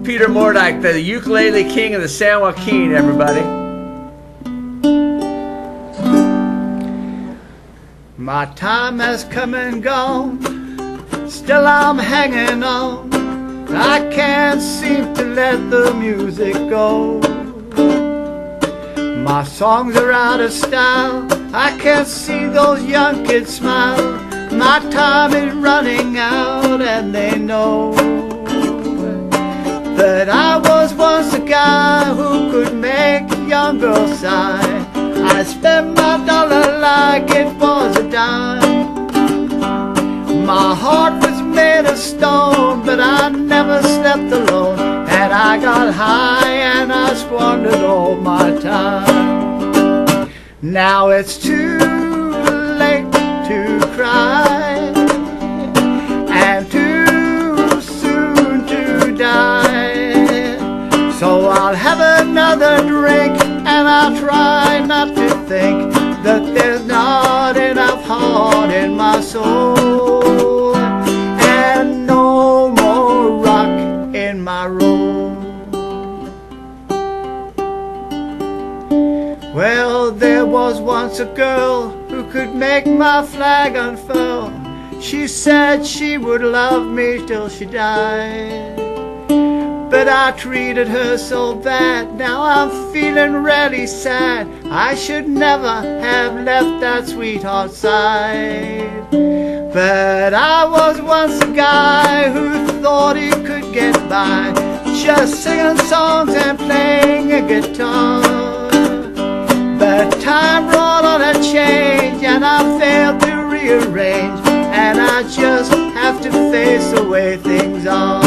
Pieter Moerdyk, the ukulele king of the San Joaquin, everybody. My time has come and gone, still I'm hanging on. I can't seem to let the music go. My songs are out of style, I can't see those young kids smile. My time is running out and they know that I was once a guy who could make young girls sigh. I spent my dollar like it was a dime. My heart was made of stone, but I never slept alone. And I got high and I squandered all my time. Now it's too late to cry and too soon to die. So I'll have another drink and I'll try not to think that there's not enough heart in my soul, and no more rock in my roll. Well, there was once a girl who could make my flag unfurl. She said she would love me till she died, but I treated her so bad. Now I'm feeling really sad. I should never have left that sweetheart side. But I was once a guy who thought he could get by just singing songs and playing a guitar. But time brought on a change and I failed to rearrange, and I just have to face the way things are.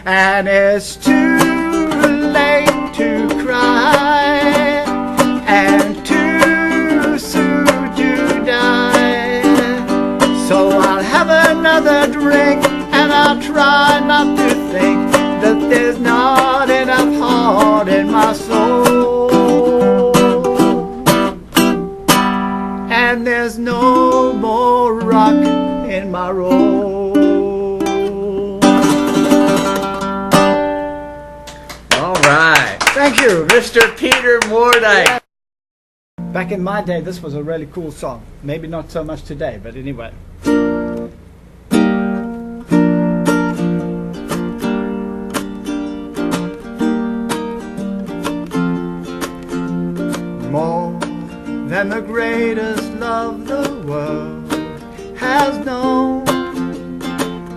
And it's too late to cry and too soon to die. So I'll have another drink and I'll try not to think that there's not enough heart in my soul, and there's no more rock in my roll. Thank you, Mr. Pieter Moerdyk. Back in my day, this was a really cool song. Maybe not so much today, but anyway. More than the greatest love the world has known,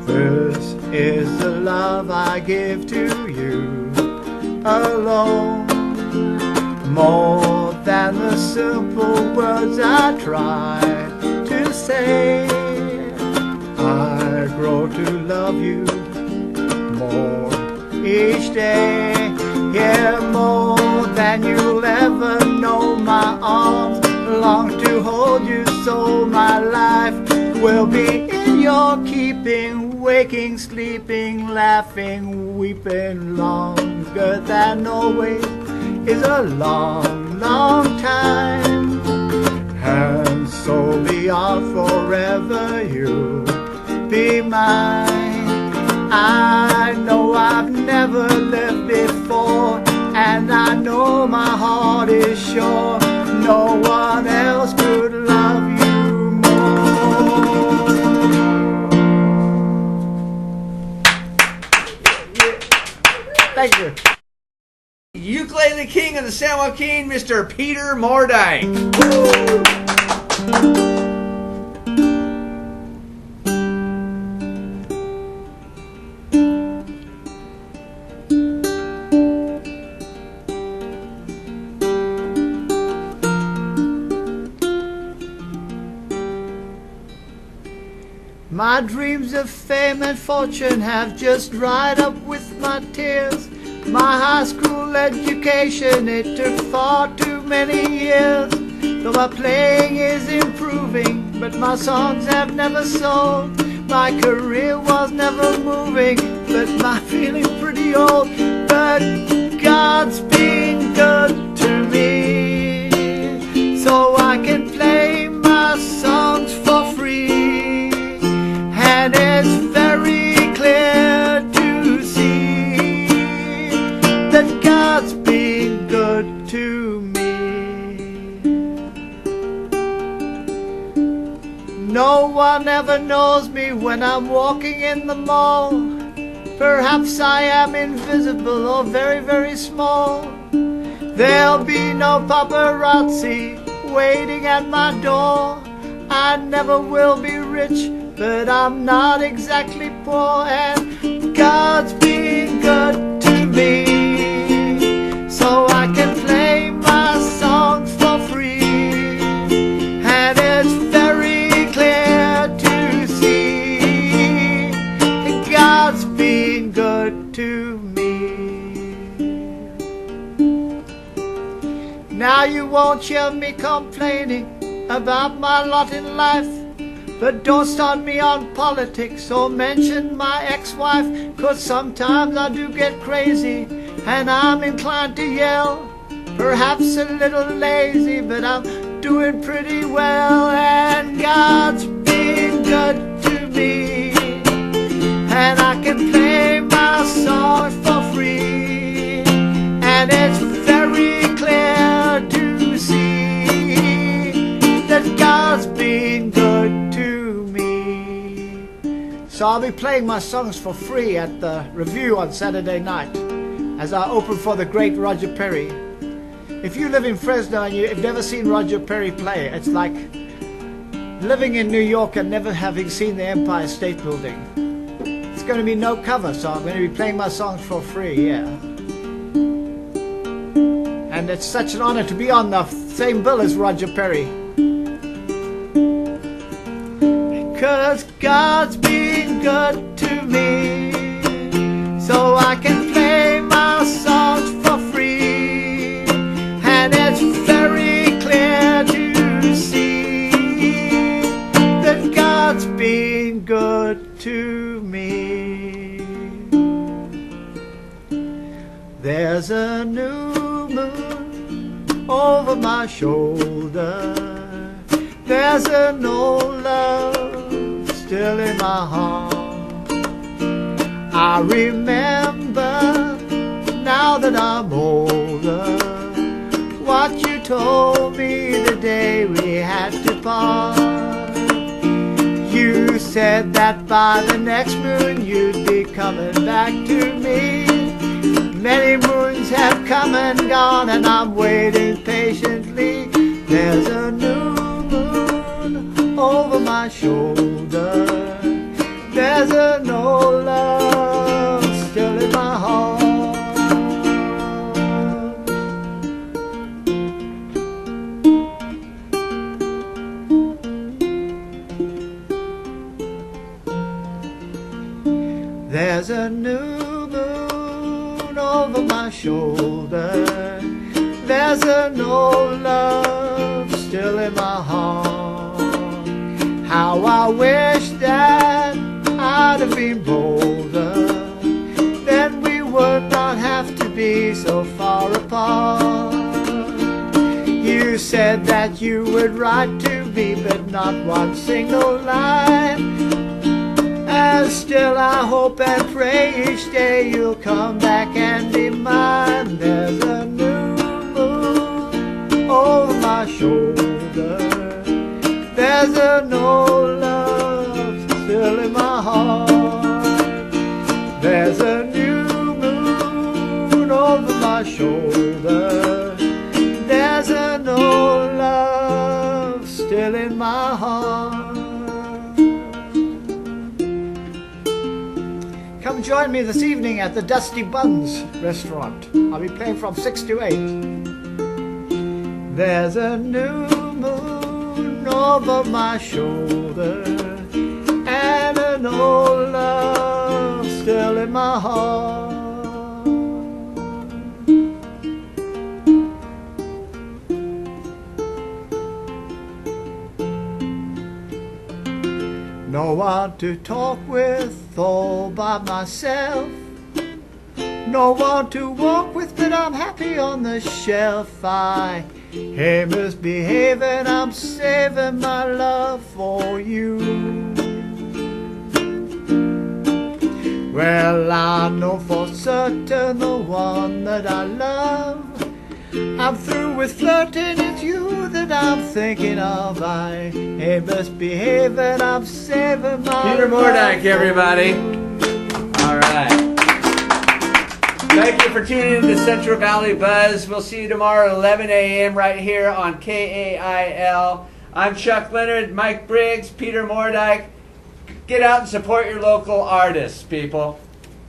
this is the love I give to you alone. More than the simple words I try to say, I grow to love you more each day. Yeah, more than you'll ever know. My arms long to hold you, so my life will be in your keeping. Waking, sleeping, laughing, weeping, longer than always is a long, long time. And so beyond forever you'll be mine. I know I've never lived before, and I know my heart is sure no one else could love you more. Thank you. Ukulele king of the San Joaquin, Mr. Pieter Moerdyk. My dreams of fame and fortune have just dried up with my tears. My high school education, it took far too many years. Though my playing is improving, but my songs have never sold. My career was never moving, but my feeling's pretty old. But God's been good to me, so I can play my songs for free. And it's very clear to see never knows me when I'm walking in the mall. Perhaps I am invisible or very, very small. There'll be no paparazzi waiting at my door. I never will be rich, but I'm not exactly poor. And God's been good to me, so I can play my songs for free. And it's very clear to see God's been good to me. Now you won't hear me complaining about my lot in life, but don't start me on politics or mention my ex-wife, 'cause sometimes I do get crazy and I'm inclined to yell. Perhaps a little lazy, but I'm doing pretty well. And God's been good to me, and I can play my songs for free. And it's very clear to see that God's been good to me. So I'll be playing my songs for free at the review on Saturday night as I open for the great Roger Perry. If you live in Fresno and you've never seen Roger Perry play, it's like living in New York and never having seen the Empire State Building. It's going to be no cover, so I'm going to be playing my songs for free, yeah. And it's such an honor to be on the same bill as Roger Perry. 'Cause God's been good to me, so I can play my songs for free. And it's very clear to see that God's been good to me. There's a new moon over my shoulder. There's an old love still in my heart. I remember, now that I'm older, what you told me the day we had to part. You said that by the next moon you'd be coming back to me. Many moons have come and gone, and I'm waiting patiently. There's a new moon over my shoulder. There's an old love still in my heart. There's a new moon over my shoulder. There's an old love still in my heart. How I wish that I'd have been bolder, then we would not have to be so far apart. You said that you would write to me, but not one single line. And still I hope and pray each day you'll come back and be mine. There's a new moon over my shoulder. There's an old love still in my heart. There's a new moon over my shoulder. There's an old love still in my heart. Come join me this evening at the Dusty Buns restaurant. I'll be playing from 6 to 8. There's a new moon over my shoulder, and an old love still in my heart. No one to talk with, all by myself. No one to walk with, but I'm happy on the shelf. I ain't misbehaving, I'm saving my love for you. Well, I know for certain the one that I love. I'm through with flirting, it's you that I'm I'm thinking of. I ain't misbehaving, I'm saving my Pieter Moerdyk, everybody. All right. Thank you for tuning in to Central Valley Buzz. We'll see you tomorrow at 11 a.m. right here on KAIL. I'm Chuck Leonard, Mike Briggs, Pieter Moerdyk. Get out and support your local artists, people.